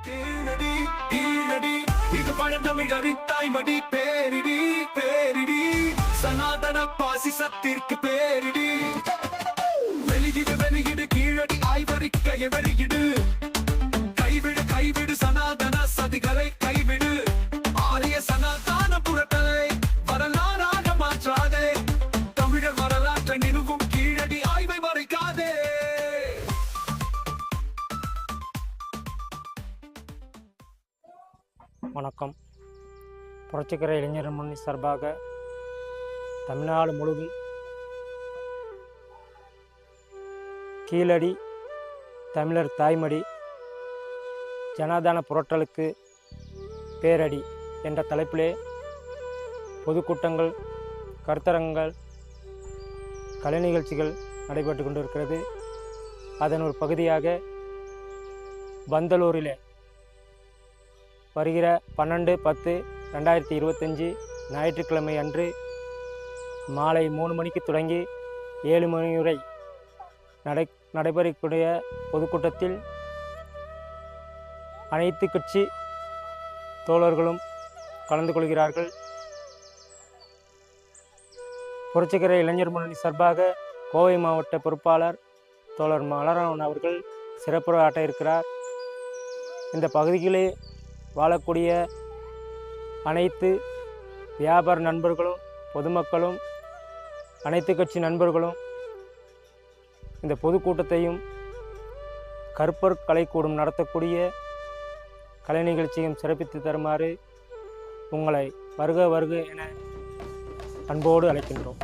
ஈரடி ஈரடி இது பழந்தமிழரின் தாய்மடி பேரிடி பேரிடி சனாதன பாசிசத்திற்கு பேரிடி வெளியிடு வெளியிடு கீழடி ஆய்வறிக்கையை வெளியிடு கைவிடு கைவிடு சனாதன சதிகளை கைவிடு ஆரிய சனாதன புரட்டலை வரலாறாக மாற்றாதே தமிழர் வரலாற்றை நிறுவும் கீழடி ஆய்வை மறைக்காதே. வணக்கம். புரட்சிகர இளைஞர் முன்னணி சார்பாக தமிழ்நாடு முழுவதும் கீழடி தமிழர் தாய்மடி ஜனாதான புரட்டலுக்கு பேரடி என்ற தலைப்பிலே பொதுக்கூட்டங்கள், கருத்தரங்குகள், கலை நிகழ்ச்சிகள் நடைபெற்று கொண்டிருக்கிறது. அதன் ஒரு பகுதியாக பந்தலூரிலே வருகிற 12/10/2025 ஞாயிற்றுக்கிழமை அன்று மாலை 3 மணிக்கு தொடங்கி 7 மணி வரை நடைபெறக்கூடிய பொதுக்கூட்டத்தில் அனைத்து கட்சி தோழர்களும் கலந்து கொள்கிறார்கள். புரட்சிகர இளைஞர் முன்னணி சார்பாக கோவை மாவட்ட பொறுப்பாளர் தோழர் மலரவன் அவர்கள் சிறப்பு ஆட்ட இருக்கிறார். இந்த பகுதியிலே வாழக்கூடிய அனைத்து வியாபார நண்பர்களும், பொதுமக்களும், அனைத்து கட்சி நண்பர்களும் இந்த பொதுக்கூட்டத்தையும் கருப்பர் கலைக்கூடம் நடத்தக்கூடிய கலை நிகழ்ச்சியும் சிறப்பித்து தருமாறு உங்களை வருக வருக என அன்போடு அழைக்கின்றோம்.